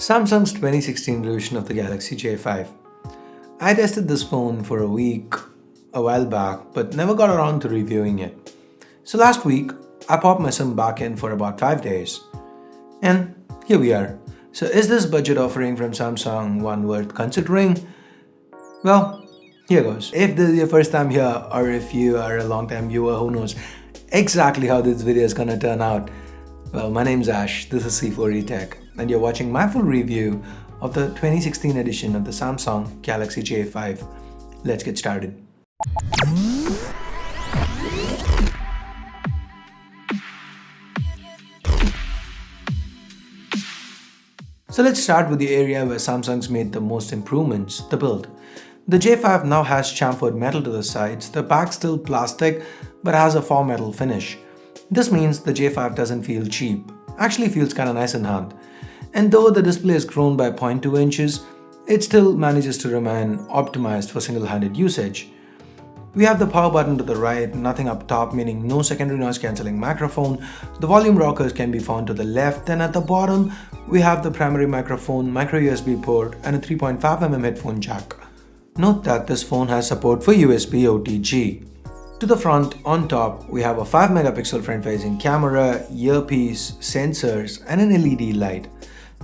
Samsung's 2016 revision of the Galaxy J5. I tested this phone for a week a while back, but never got around to reviewing it. So last week, I popped my SIM back in for about 5 days. And here we are. So is this budget offering from Samsung one worth considering? Well, here goes. If this is your first time here, or if you are a long time viewer who knows exactly how this video is gonna turn out, well, my name's Ash, this is C4E Tech, and you're watching my full review of the 2016 edition of the Samsung Galaxy J5. Let's get started. So let's start with the area where Samsung's made the most improvements, the build. The J5 now has chamfered metal to the sides, the back's still plastic but has a faux metal finish. This means the J5 doesn't feel cheap, actually feels kinda nice in hand. And though the display has grown by 0.2 inches, it still manages to remain optimized for single-handed usage. We have the power button to the right, nothing up top, meaning no secondary noise cancelling microphone. The volume rockers can be found to the left, and at the bottom, we have the primary microphone, micro USB port, and a 3.5mm headphone jack. Note that this phone has support for USB OTG. To the front, on top, we have a 5-megapixel front-facing camera, earpiece, sensors, and an LED light.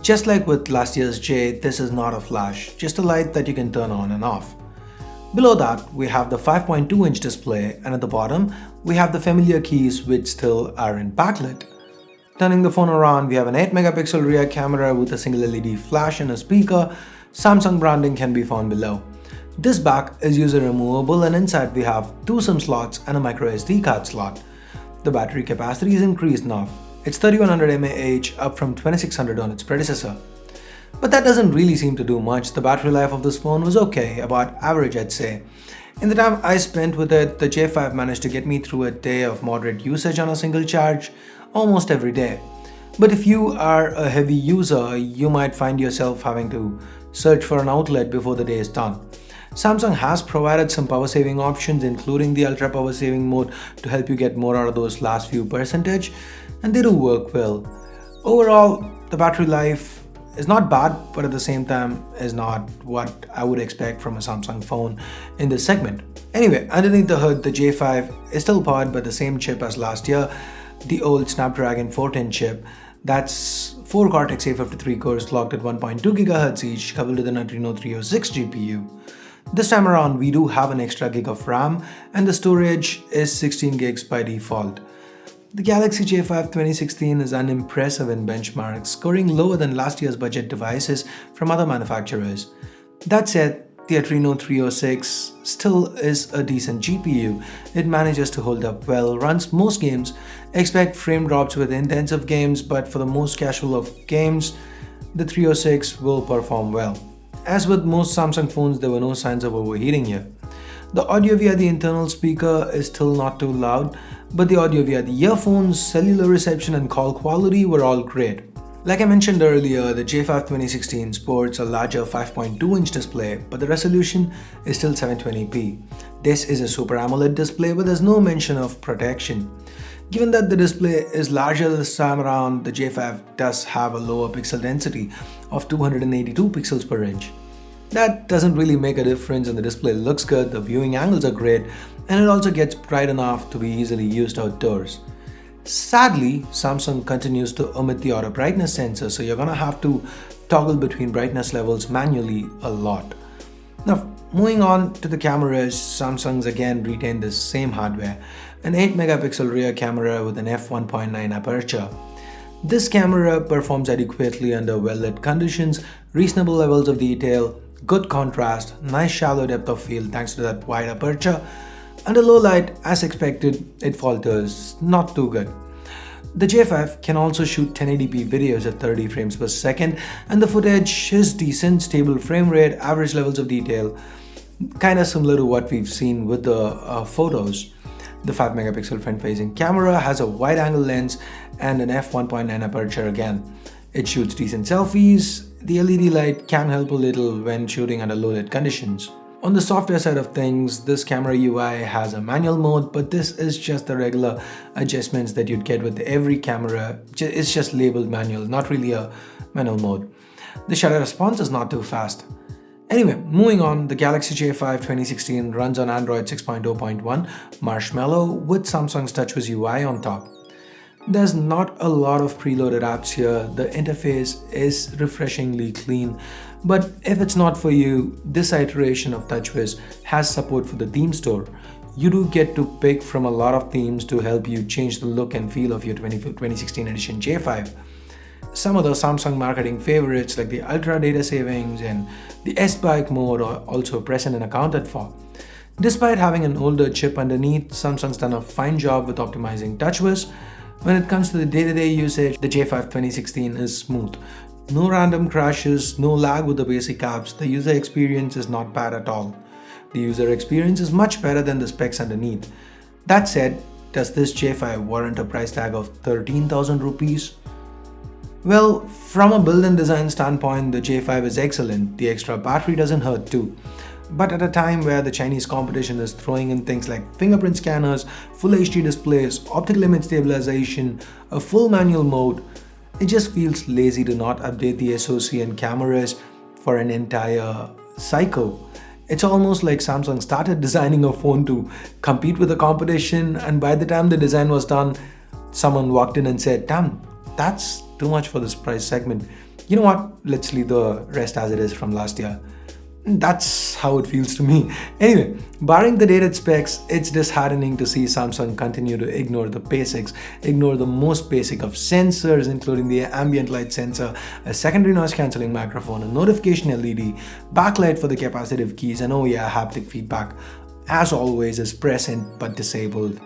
Just like with last year's J, this is not a flash, just a light that you can turn on and off. Below that, we have the 5.2-inch display, and at the bottom, we have the familiar keys which still aren't backlit. Turning the phone around, we have an 8-megapixel rear camera with a single LED flash and a speaker. Samsung branding can be found below. This back is user removable, and inside we have 2 SIM slots and a micro SD card slot. The battery capacity is increased now. It's 3100 mAh, up from 2600 on its predecessor. But that doesn't really seem to do much. The battery life of this phone was okay, about average I'd say. In the time I spent with it, the J5 managed to get me through a day of moderate usage on a single charge, almost every day. But if you are a heavy user, you might find yourself having to search for an outlet before the day is done. Samsung has provided some power saving options, including the ultra power saving mode to help you get more out of those last few percentage, and they do work well. Overall, the battery life is not bad, but at the same time is not what I would expect from a Samsung phone in this segment. Anyway, underneath the hood, the J5 is still powered by the same chip as last year, the old Snapdragon 410 chip. That's 4 Cortex-A53 cores clocked at 1.2 GHz each, coupled with an Adreno 306 GPU. This time around, we do have an extra gig of RAM, and the storage is 16 gigs by default. The Galaxy J5 2016 is unimpressive in benchmarks, scoring lower than last year's budget devices from other manufacturers. That said, the Adreno 306 still is a decent GPU. It manages to hold up well, runs most games, expect frame drops with intensive games, but for the most casual of games, the 306 will perform well. As with most Samsung phones, there were no signs of overheating here. The audio via the internal speaker is still not too loud, but the audio via the earphones, cellular reception, and call quality were all great. Like I mentioned earlier, the J5 2016 sports a larger 5.2-inch display, but the resolution is still 720p. This is a Super AMOLED display, but there's no mention of protection. Given that the display is larger this time around, the J5 does have a lower pixel density of 282 pixels per inch. That doesn't really make a difference, and the display looks good, the viewing angles are great, and it also gets bright enough to be easily used outdoors. Sadly, Samsung continues to omit the auto brightness sensor, so you're gonna have to toggle between brightness levels manually a lot. Now, moving on to the cameras, Samsung's again retained the same hardware, an 8-megapixel rear camera with an f1.9 aperture. This camera performs adequately under well-lit conditions, reasonable levels of detail, good contrast, nice shallow depth of field thanks to that wide aperture. Under low light, as expected, it falters, not too good. The J5 can also shoot 1080p videos at 30 frames per second, and the footage is decent, stable frame rate, average levels of detail, kinda similar to what we've seen with the photos. The 5-megapixel front-facing camera has a wide-angle lens and an f1.9 aperture again. It shoots decent selfies. The LED light can help a little when shooting under low-lit conditions. On the software side of things, this camera UI has a manual mode, but this is just the regular adjustments that you'd get with every camera. It's just labeled manual, not really a manual mode. The shutter response is not too fast. Anyway, moving on, the Galaxy J5 2016 runs on Android 6.0.1 Marshmallow with Samsung's TouchWiz UI on top. There's not a lot of preloaded apps here, the interface is refreshingly clean, but if it's not for you, this iteration of TouchWiz has support for the theme store. You do get to pick from a lot of themes to help you change the look and feel of your 2016 edition J5. Some of the Samsung marketing favorites like the Ultra Data Savings and the S-Bike mode are also present and accounted for. Despite having an older chip underneath, Samsung's done a fine job with optimizing TouchWiz. When it comes to the day-to-day usage, the J5 2016 is smooth. No random crashes, no lag with the basic apps, the user experience is not bad at all. The user experience is much better than the specs underneath. That said, does this J5 warrant a price tag of 13,000 rupees? Well, from a build and design standpoint, the J5 is excellent. The extra battery doesn't hurt too. But at a time where the Chinese competition is throwing in things like fingerprint scanners, full HD displays, optical image stabilization, a full manual mode, it just feels lazy to not update the SoC and cameras for an entire cycle. It's almost like Samsung started designing a phone to compete with the competition, and by the time the design was done, someone walked in and said, "Damn, that's too much for this price segment. You know what? Let's leave the rest as it is from last year." That's how it feels to me. Anyway, barring the dated specs, it's disheartening to see Samsung continue to ignore the basics, ignore the most basic of sensors, including the ambient light sensor, a secondary noise cancelling microphone, a notification LED, backlight for the capacitive keys, and oh yeah, haptic feedback, as always, is present but disabled.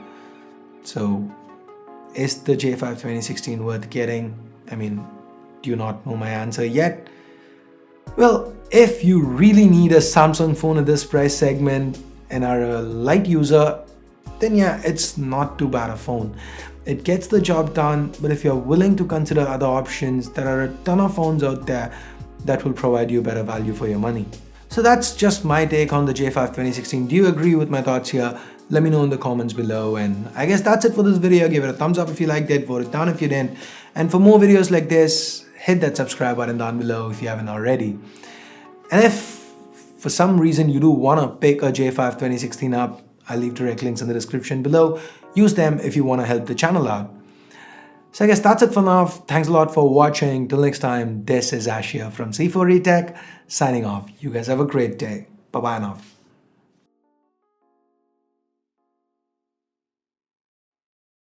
So, is the J5 2016 worth getting? I mean, do you not know my answer yet? Well, if you really need a Samsung phone at this price segment and are a light user, then yeah, it's not too bad a phone. It gets the job done, but if you're willing to consider other options, there are a ton of phones out there that will provide you better value for your money. So that's just my take on the J5 2016. Do you agree with my thoughts here? Let me know in the comments below, and I guess that's it for this video. Give it a thumbs up if you liked it, vote it down if you didn't, and for more videos like this, hit that subscribe button down below if you haven't already. And if for some reason you do want to pick a J5 2016 up, I'll leave direct links in the description below. Use them if you want to help the channel out. So I guess that's it for now. Thanks a lot for watching. Till next time, this is Ash here from C4E Tech signing off. You guys have a great day. Bye bye now.